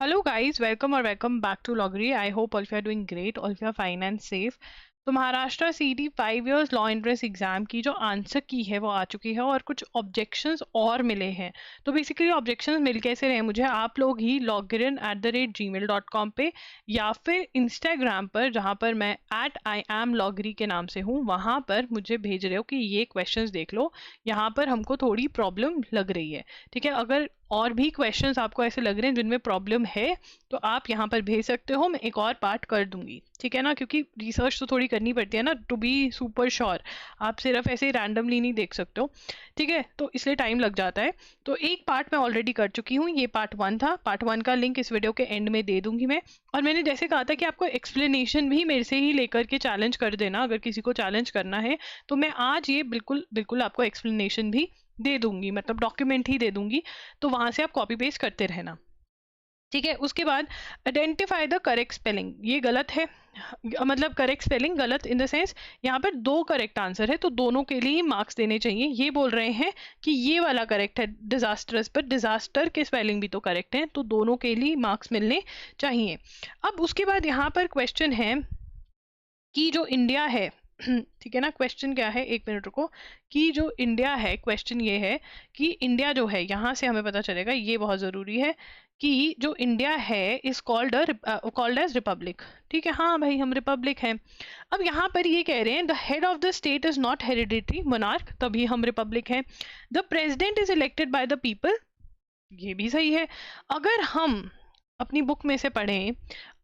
Hello guys, welcome or welcome back to Loggery. I hope all of you are doing great, all of you are fine and safe. तो Maharashtra CD 5 years law entrance exam की जो answer की है वो आ चुकी है और कुछ ऑब्जेक्शंस और मिले हैं। तो बेसिकली ऑब्जेक्शंस मिल कैसे रहे मुझे, आप लोग ही loggerin@gmail.com पे या फिर इंस्टाग्राम पर जहाँ पर मैं @IamLoggery के नाम से हूँ वहाँ पर मुझे भेज रहे हो कि ये क्वेश्चंस देख लो, यहाँ पर हमको थोड़ी प्रॉब्लम लग रही है। ठीक है, अगर और भी क्वेश्चंस आपको ऐसे लग रहे हैं जिनमें प्रॉब्लम है तो आप यहाँ पर भेज सकते हो, मैं एक और पार्ट कर दूंगी। ठीक है ना, क्योंकि रिसर्च तो थोड़ी करनी पड़ती है ना टू बी सुपर श्योर, आप सिर्फ ऐसे रैंडमली नहीं देख सकते हो। ठीक है, तो इसलिए टाइम लग जाता है। तो एक पार्ट मैं ऑलरेडी कर चुकी हूँ, ये पार्ट 1 था। पार्ट 1 का लिंक इस वीडियो के एंड में दे दूंगी मैं। और मैंने जैसे कहा था कि आपको एक्सप्लेनेशन भी मेरे से ही लेकर के चैलेंज कर देना, अगर किसी को चैलेंज करना है तो मैं आज ये बिल्कुल बिल्कुल आपको एक्सप्लेनेशन भी दे दूंगी, मतलब डॉक्यूमेंट ही दे दूंगी। तो वहां से आप कॉपी पेस्ट करते रहना। ठीक है, उसके बाद आइडेंटिफाई द करेक्ट स्पेलिंग, ये गलत है, मतलब करेक्ट स्पेलिंग गलत इन द सेंस यहाँ पर 2 करेक्ट आंसर है तो दोनों के लिए ही मार्क्स देने चाहिए। ये बोल रहे हैं कि ये वाला करेक्ट है डिजास्टर्स, पर डिजास्टर के स्पेलिंग भी तो करेक्ट है, तो दोनों के लिए मार्क्स मिलने चाहिए। अब उसके बाद यहाँ पर क्वेश्चन है कि जो इंडिया है ठीक है ना, क्वेश्चन क्या है, एक मिनट रुको, कि जो इंडिया है, क्वेश्चन ये है कि इंडिया जो है, यहाँ से हमें पता चलेगा, ये बहुत जरूरी है कि जो इंडिया है इज कॉल्ड एज रिपब्लिक। ठीक है, हाँ भाई हम रिपब्लिक हैं। अब यहाँ पर ये कह रहे हैं the head of the state is not hereditary monarch, तभी हम रिपब्लिक हैं। The president is elected by the people, ये भी सही है। अगर हम अपनी बुक में से पढ़ें,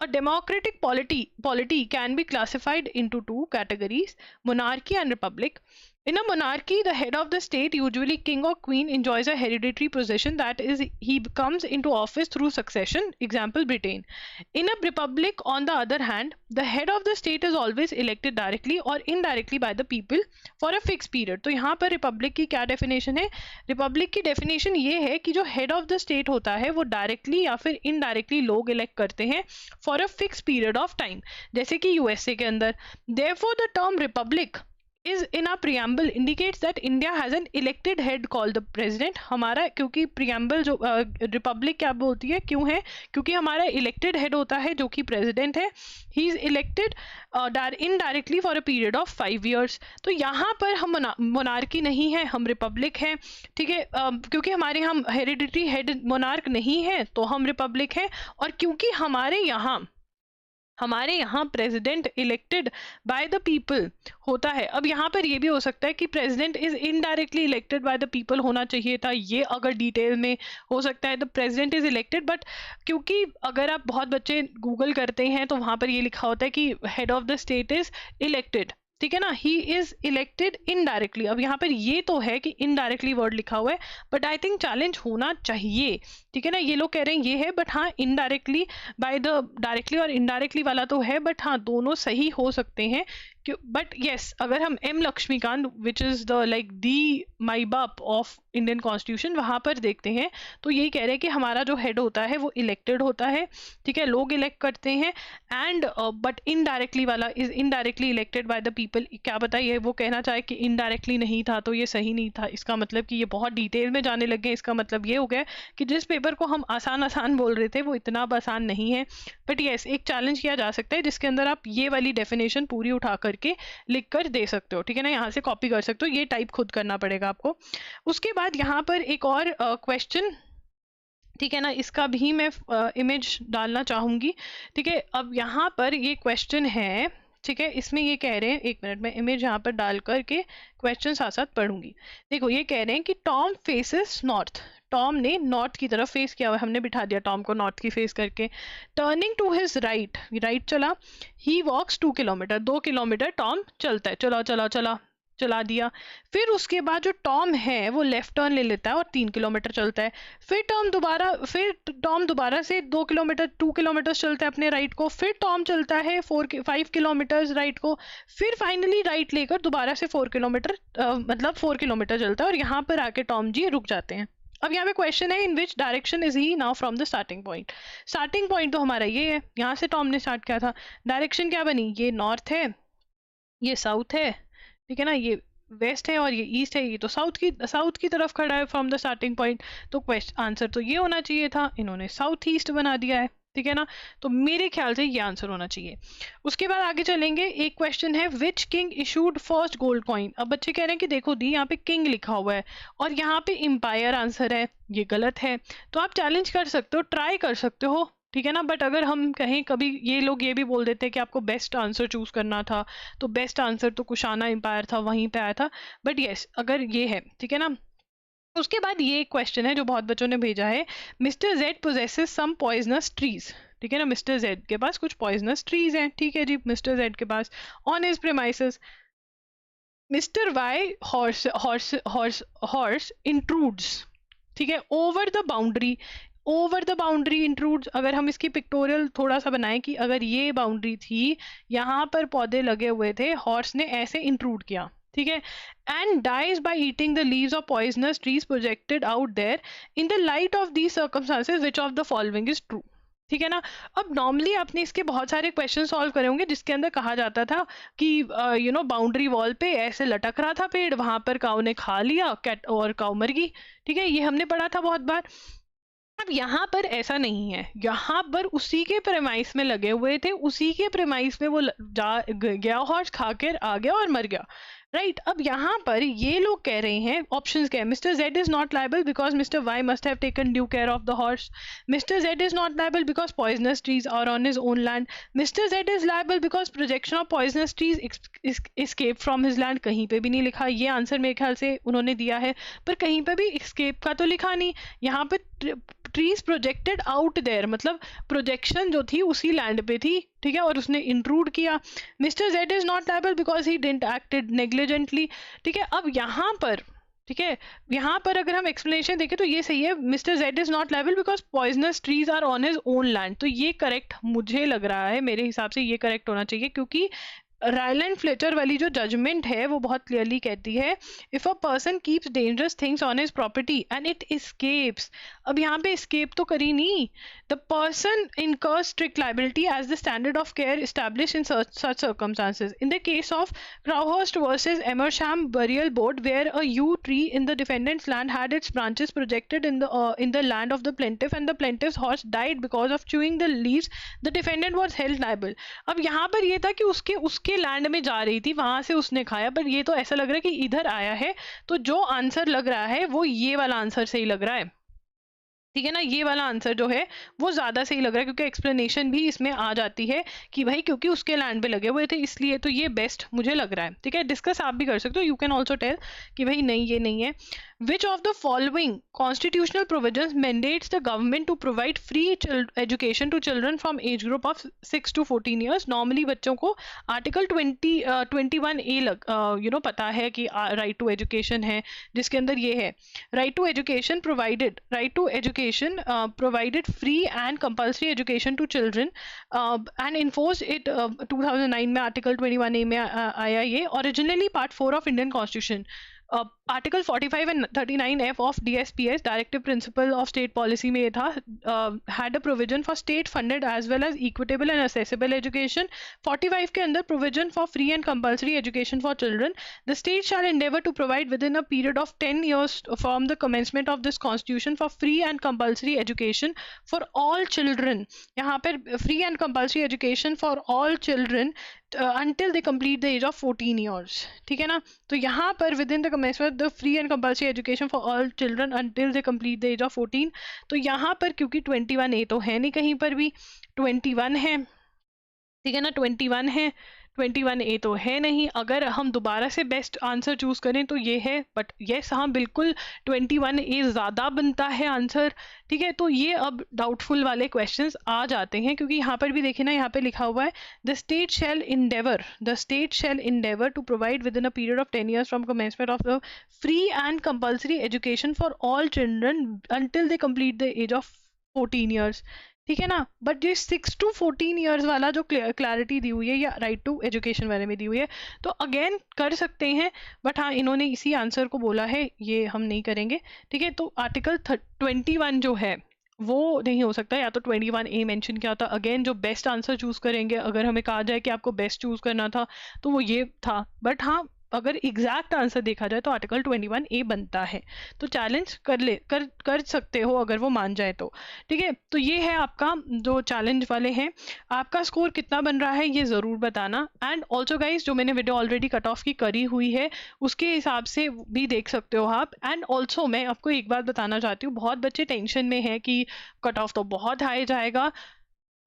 a democratic polity can be classified into 2 categories, monarchy and republic. In a monarchy, the head of the state, usually king or queen, enjoys a hereditary position, that is, he comes into office through succession. Example, Britain. In a republic, on the other hand, the head of the state is always elected directly or indirectly by the people for a fixed period. तो यहाँ पर Republic की क्या definition है? Republic की definition ये है कि जो हेड ऑफ द स्टेट होता है वो डायरेक्टली या फिर इनडायरेक्टली लोग इलेक्ट करते हैं for a fix period of time, जैसे कि यूएसए के अंदर। Therefore the term Republic is in our preamble indicates that India has an elected head called the president। हमारा क्योंकि preamble जो रिपब्लिक क्या बोलती है, क्यों है, क्योंकि हमारा इलेक्टेड हेड होता है जो कि प्रेसिडेंट है। He is elected indirectly for a period of 5 years। तो यहाँ पर हम मोनार्की नहीं है, हम रिपब्लिक है। ठीक है, क्योंकि हमारे यहाँ हेरिडिटरी हेड मोनार्क नहीं है तो हम रिपब्लिक है। और क्योंकि हमारे यहाँ president elected by the people होता है। अब यहाँ पर ये भी हो सकता है कि president is indirectly elected by the people होना चाहिए था, ये अगर डिटेल में हो सकता है the president is elected, but क्योंकि अगर आप बहुत बच्चे गूगल करते हैं तो वहाँ पर ये लिखा होता है कि head of the state is elected. ठीक है ना, ही इज इलेक्टेड इनडायरेक्टली। अब यहाँ पर ये तो है कि इनडायरेक्टली वर्ड लिखा हुआ है, बट आई थिंक चैलेंज होना चाहिए। ठीक है ना, ये लोग कह रहे हैं ये है, बट हाँ इनडायरेक्टली बाय द डायरेक्टली और इनडायरेक्टली वाला तो है, बट हाँ दोनों सही हो सकते हैं। बट यस, अगर हम M Laxmikanth which is the like the माई बाप ऑफ इंडियन कॉन्स्टिट्यूशन वहां पर देखते हैं तो यही कह रहे हैं कि हमारा जो हेड होता है वो इलेक्टेड होता है। ठीक है, लोग इलेक्ट करते हैं, एंड बट इनडायरेक्टली वाला is indirectly elected by the people. क्या बताइए, वो कहना चाहे कि इनडायरेक्टली नहीं था तो ये सही नहीं था, इसका मतलब कि ये बहुत डिटेल में जाने लगे। इसका मतलब ये हो गया कि जिस पेपर को हम आसान आसान बोल रहे थे वो इतना अब आसान नहीं है। बट यस, एक चैलेंज किया जा सकता है जिसके अंदर आप ये वाली डेफिनेशन पूरी उठा करके लिख कर दे सकते हो। ठीक है ना, यहाँ से कॉपी कर सकते हो, ये टाइप खुद करना पड़ेगा आपको। उसके बाद यहाँ पर एक और क्वेश्चन, ठीक है ना, इसका भी मैं इमेज डालना चाहूंगी। ठीक है, अब यहाँ पर ये क्वेश्चन है, ठीक है, इसमें ये कह रहे हैं, एक मिनट में इमेज यहाँ पर डाल करके क्वेश्चन साथ साथ पढ़ूंगी। देखो ये कह रहे हैं कि टॉम फेसेस नॉर्थ, टॉम ने नॉर्थ की तरफ फेस किया हुआ, हमने बिठा दिया टॉम को नॉर्थ की फेस करके। Turning to his right, right चला। He walks 2 kilometre, 2 kilometre Tom चलता है, चला चला चला चला दिया। फिर उसके बाद जो टॉम है वो लेफ्ट टर्न ले लेता है और 3 किलोमीटर चलता है। फिर टॉम दोबारा से 2 किलोमीटर चलता है अपने राइट को। फिर टॉम चलता है 5 किलोमीटर राइट को। फिर फाइनली राइट लेकर दोबारा से 4 किलोमीटर मतलब 4 किलोमीटर चलता है और यहाँ पर आके टॉम जी रुक जाते हैं। अब यहाँ पे क्वेश्चन है in which direction is he now from the starting point. Starting point तो हमारा ये है, यहाँ से टॉम ने स्टार्ट किया था। डायरेक्शन क्या बनी, ये नॉर्थ है, ये साउथ है। ठीक है ना, ये वेस्ट है और ये ईस्ट है, ये तो साउथ की तरफ खड़ा है फ्रॉम द स्टार्टिंग पॉइंट, तो आंसर तो ये होना चाहिए था, इन्होंने साउथ ईस्ट बना दिया है, ठीक है ना। तो मेरे ख्याल से ये आंसर होना चाहिए। उसके बाद आगे चलेंगे, एक क्वेश्चन है which king issued first gold coin. अब बच्चे कह रहे हैं कि देखो दी यहाँ पे किंग लिखा हुआ है और यहाँ पे एम्पायर आंसर है, ये गलत है। तो आप चैलेंज कर सकते हो, ट्राई कर सकते हो, ठीक है ना। बट अगर हम कहें कभी ये लोग ये भी बोल देते हैं कि आपको बेस्ट आंसर चूज करना था, तो बेस्ट आंसर तो कुशाना एम्पायर था, वहीं पे आया था। बट यस, अगर ये है, ठीक है ना। उसके बाद ये एक क्वेश्चन है जो बहुत बच्चों ने भेजा है, मिस्टर जेड पोजेसेस सम पॉइजनस ट्रीज, ठीक है ना। मिस्टर जेड के पास कुछ पॉइजनस ट्रीज हैं, ठीक है जी, मिस्टर जेड के पास। On his premises mister Y horse horse horse horse intrudes, ठीक है, over the boundary. Over the boundary intrudes, अगर हम इसकी पिक्टोरियल थोड़ा सा बनाएं कि अगर ये बाउंड्री थी, यहाँ पर पौधे लगे हुए थे, हॉर्स ने ऐसे इंट्रूड किया, ठीक है, and dies by eating the leaves of poisonous trees projected out there in the light of these circumstances which of the following is true, ठीक है ना। अब नॉर्मली आपने इसके बहुत सारे क्वेश्चन सॉल्व करे होंगे जिसके अंदर कहा जाता था कि यू नो बाउंड्री वॉल पे ऐसे लटक रहा था पेड़, वहां पर काऊ ने खा लिया कैट और काऊ मर गई, ठीक है, ये हमने पढ़ा था बहुत बार। अब यहाँ पर ऐसा नहीं है, यहाँ पर उसी के प्रेमाइस में लगे हुए थे, उसी के प्रेमाइस में वो गया हॉर्स खा कर आ गया और मर गया, राइट। अब यहाँ पर ये लोग कह रहे हैं, ऑप्शंस क्या है, mister Z is not liable because mister Y must have taken due care of the horse, mister Z is not liable because poisonous trees are on his own land, mister Z is liable because projection of poisonous trees escape from his land, कहीं पे भी नहीं लिखा। ये answer मेरे ख्याल से उन्होंने दिया है, पर कहीं पे भी एस्केप का तो लिखा नहीं। यहाँ पे ट्रीज प्रोजेक्टेड आउट देयर, मतलब प्रोजेक्शन जो थी उसी लैंड पे थी, ठीक है, और उसने इंट्रूड किया। Mister Z is not liable because he didn't acted negligently, ठीक है। अब यहाँ पर, ठीक है, यहाँ पर अगर हम एक्सप्लेनेशन देखें तो ये सही है, mister Z is not liable because poisonous trees are on his own land, तो ये करेक्ट मुझे लग रहा है, मेरे हिसाब से ये करेक्ट होना चाहिए, क्योंकि रायलैंड फ्लेचर वाली जो जजमेंट है वो बहुत क्लियरली कहती है, if a person keeps dangerous things on his property and it escapes. अब यहाँ पे एस्केप तो करी नहीं, the person incurs strict liability as the standard of care established in such circumstances. In the case of Crowhurst versus Emersham Burial Board, where a yew tree in the defendant's land had its branches projected in the land of the plaintiff and the plaintiff's horse died because of chewing the leaves, the defendant was held liable. अब यहाँ पर ये था कि उसके land में जा रही थी, वहां से उसने खाया, पर ये तो ऐसा लग रहा है कि इधर आया है, तो जो आंसर लग रहा है वो ये वाला आंसर सही लग रहा है, ठीक है ना। ये वाला आंसर जो है वो ज्यादा सही लग रहा है, क्योंकि एक्सप्लेनेशन भी इसमें आ जाती है कि भाई क्योंकि उसके लैंड पे लगे हुए थे इसलिए, तो ये बेस्ट मुझे लग रहा है, ठीक है। डिस्कस आप भी कर सकते हो, यू कैन ऑल्सो टेल कि भाई नहीं ये नहीं है। Which of the following constitutional provisions mandates the government to provide free education to children from age group of 6 to 14 years? Normally बच्चों को आर्टिकल 21A पता है कि राइट टू एजुकेशन है, जिसके अंदर ये है right to education provided free and compulsory education to children and enforce it 2009 में आर्टिकल 21A में आया ये, originally part 4 of Indian constitution. Article 45 and 39F of DSPS directive principle of state policy में ये था, had a provision for state funded as well as equitable and accessible education. 45 के अंदर provision for free and compulsory education for children, the state shall endeavour to provide within a period of 10 years from the commencement of this constitution for free and compulsory education for all children. यहाँ पर free and compulsory education for all children until they complete the age of 14 years, ठीक है ना। तो यहाँ पर within the commencement the free and compulsory education for all children until they complete the age of 14, तो यहाँ पर क्योंकि 21A तो है नहीं कहीं पर भी, 21 है, ठीक है ना, 21 है, 21A तो है नहीं। अगर हम दोबारा से बेस्ट आंसर चूज करें तो ये है, बट येस हाँ बिल्कुल 21A ज़्यादा बनता है आंसर, ठीक है। तो ये अब डाउटफुल वाले क्वेश्चंस आ जाते हैं, क्योंकि यहाँ पर भी देखिए ना, यहाँ पे लिखा हुआ है the state shall endeavour to provide within a period of 10 years from commencement of the free and compulsory education for all children until they complete the age of 14 years, ठीक है ना। बट ये 6 to 14 years वाला जो clarity दी हुई है या right to education वाले में दी हुई है, तो अगेन कर सकते हैं, बट हाँ इन्होंने इसी आंसर को बोला है, ये हम नहीं करेंगे, ठीक है। तो आर्टिकल 21 जो है वो नहीं हो सकता, या तो 21A मेंशन किया होता। अगेन जो बेस्ट आंसर चूज करेंगे, अगर हमें कहा जाए कि आपको बेस्ट चूज करना था तो वो ये था, बट हाँ अगर एग्जैक्ट आंसर देखा जाए तो आर्टिकल 21A बनता है। तो चैलेंज कर सकते हो अगर वो मान जाए तो। ठीक है, तो ये है आपका जो चैलेंज वाले हैं। आपका स्कोर कितना बन रहा है ये ज़रूर बताना। एंड ऑल्सो गाइज, जो मैंने वीडियो ऑलरेडी कट ऑफ की करी हुई है उसके हिसाब से भी देख सकते हो आप। एंड ऑल्सो मैं आपको एक बात बताना चाहती हूँ, बहुत बच्चे टेंशन में है कि कट ऑफ तो बहुत हाई जाएगा।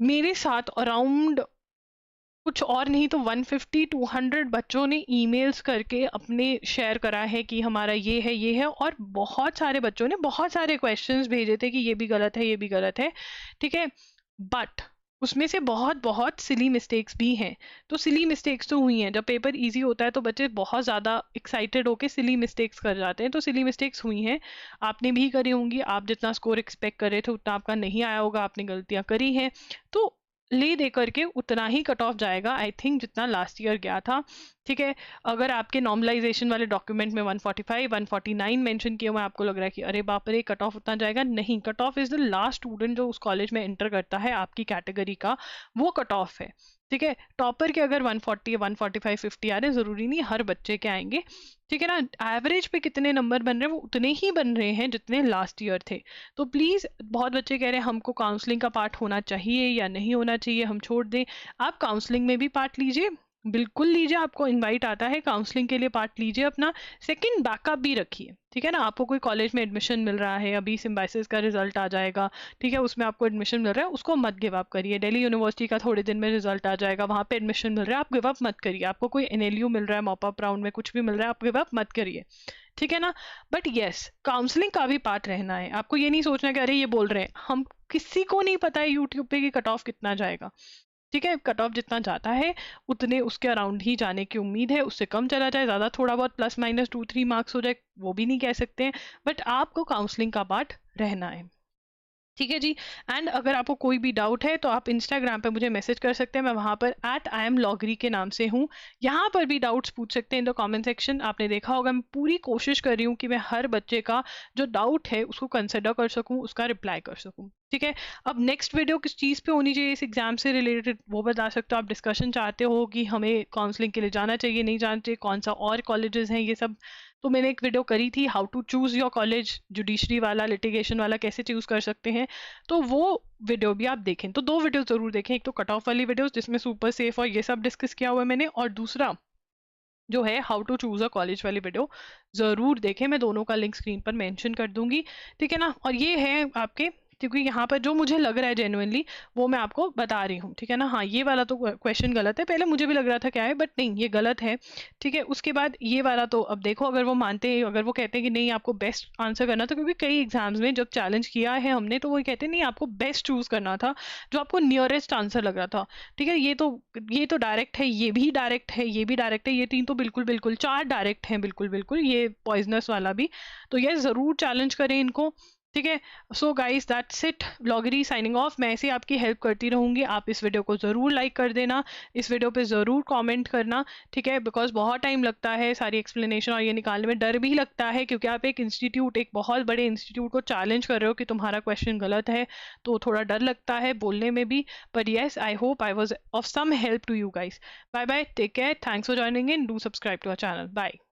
मेरे साथ अराउंड कुछ और नहीं तो 150-200 बच्चों ने ईमेल्स करके अपने शेयर करा है कि हमारा ये है, और बहुत सारे बच्चों ने बहुत सारे क्वेश्चंस भेजे थे कि ये भी गलत है, ये भी गलत है। ठीक है, बट उसमें से बहुत बहुत सिली मिस्टेक्स भी हैं। तो सिली मिस्टेक्स तो हुई हैं, जब पेपर इजी होता है तो बच्चे बहुत ज़्यादा एक्साइटेड होके सिली मिस्टेक्स कर जाते हैं, तो सिली मिस्टेक्स हुई हैं, आपने भी करी होंगी। आप जितना स्कोर एक्सपेक्ट कर रहे थे उतना आपका नहीं आया होगा, आपने गलतियां करी हैं। तो ले दे करके उतना ही कट ऑफ जाएगा आई थिंक जितना लास्ट ईयर गया था। ठीक है, अगर आपके नॉर्मलाइजेशन वाले डॉक्यूमेंट में 145 149 मेंशन किया हुआ है, आपको लग रहा है कि अरे बाप रे कट ऑफ उतना जाएगा, नहीं। Cut off is the last student जो उस कॉलेज में एंटर करता है आपकी कैटेगरी का, वो कट ऑफ है। ठीक है, टॉपर के अगर 140 145 50 आ रहे, जरूरी नहीं हर बच्चे के आएंगे। ठीक है ना, एवरेज पे कितने नंबर बन रहे हैं वो उतने ही बन रहे हैं जितने लास्ट ईयर थे। तो प्लीज, बहुत बच्चे कह रहे हैं हमको काउंसलिंग का पार्ट होना चाहिए या नहीं होना चाहिए, हम छोड़ दें। आप काउंसलिंग में भी पार्ट लीजिए, बिल्कुल लीजिए, आपको इनवाइट आता है काउंसलिंग के लिए, पार्ट लीजिए अपना। सेकंड, बैकअप भी रखिए। ठीक है ना, आपको कोई कॉलेज में एडमिशन मिल रहा है, अभी सिम्बाइसिस का रिजल्ट आ जाएगा, ठीक है, उसमें आपको एडमिशन मिल रहा है, उसको मत गिव अप करिए। दिल्ली यूनिवर्सिटी का थोड़े दिन में रिजल्ट आ जाएगा, वहाँ पे एडमिशन मिल रहा है, आप गिव अप मत करिए। आपको कोई एनएलयू मिल रहा है, मॉप अप राउंड में कुछ भी मिल रहा है, आप गिव अप मत करिए। ठीक है ना, बट यस, काउंसलिंग का भी पार्ट रहना है। आपको ये नहीं सोचना कि अरे ये बोल रहे हैं, हम किसी को नहीं पता है यूट्यूब पे कि कट ऑफ कितना जाएगा। ठीक है, कट ऑफ जितना जाता है उतने उसके अराउंड ही जाने की उम्मीद है, उससे कम चला जाए, ज़्यादा थोड़ा बहुत प्लस माइनस 2-3 मार्क्स हो जाए वो भी नहीं कह सकते हैं, बट आपको काउंसलिंग का पार्ट रहना है। ठीक है जी। एंड अगर आपको कोई भी डाउट है तो आप इंस्टाग्राम पे मुझे मैसेज कर सकते हैं, मैं वहाँ पर @IamLogri के नाम से हूँ। यहाँ पर भी डाउट्स पूछ सकते हैं इन द कमेंट सेक्शन। आपने देखा होगा मैं पूरी कोशिश कर रही हूँ कि मैं हर बच्चे का जो डाउट है उसको कंसिडर कर सकूँ, उसका रिप्लाई कर सकूँ। ठीक है, अब नेक्स्ट वीडियो किस चीज़ पे होनी चाहिए इस एग्जाम से रिलेटेड वो बता सकते हो आप। डिस्कशन चाहते हो कि हमें काउंसलिंग के लिए जाना चाहिए, नहीं जाना चाहिए, कौन सा और कॉलेजेस हैं, ये सब। तो मैंने एक वीडियो करी थी how to choose your college, judiciary वाला, लिटिगेशन वाला, कैसे चूज कर सकते हैं, तो वो वीडियो भी आप देखें। तो 2 वीडियो जरूर देखें, एक तो कट ऑफ वाली वीडियो जिसमें सुपर सेफ और ये सब डिस्कस किया हुआ है मैंने, और दूसरा जो है how to choose a college वाली वीडियो जरूर देखें। मैं दोनों का लिंक स्क्रीन पर मेंशन कर दूंगी। ठीक है ना, और ये है आपके, क्योंकि यहाँ पर जो मुझे लग रहा है जेन्युइनली वो मैं आपको बता रही हूँ। ठीक है ना, हाँ ये वाला तो क्वेश्चन गलत है, पहले मुझे भी लग रहा था क्या है, बट नहीं ये गलत है। ठीक है, उसके बाद ये वाला तो अब देखो, अगर वो मानते हैं, अगर वो कहते हैं कि नहीं आपको बेस्ट आंसर करना था, क्योंकि कई एग्जाम्स में जब चैलेंज किया है हमने तो वो कहते हैं नहीं आपको बेस्ट चूज करना था, जो आपको नियरेस्ट आंसर लग रहा था। ठीक है, ये तो डायरेक्ट है, ये भी डायरेक्ट है, ये भी डायरेक्ट है, ये 3 तो बिल्कुल बिल्कुल, 4 डायरेक्ट हैं बिल्कुल बिल्कुल, ये पॉइजनस वाला भी। तो ये जरूर चैलेंज करें इनको। ठीक है, so guys that's it, Bloggery signing off. मैं ऐसे आपकी हेल्प करती रहूंगी, आप इस वीडियो को ज़रूर लाइक कर देना, इस वीडियो पे ज़रूर कमेंट करना। ठीक है, बिकॉज बहुत टाइम लगता है सारी एक्सप्लेनेशन और ये निकालने में, डर भी लगता है क्योंकि आप एक बहुत बड़े इंस्टीट्यूट को चैलेंज कर रहे हो कि तुम्हारा क्वेश्चन गलत है, तो थोड़ा डर लगता है बोलने में भी। But yes, I hope I was of some help to you guys. Bye bye, take care, thanks for joining in, do subscribe to our channel, bye.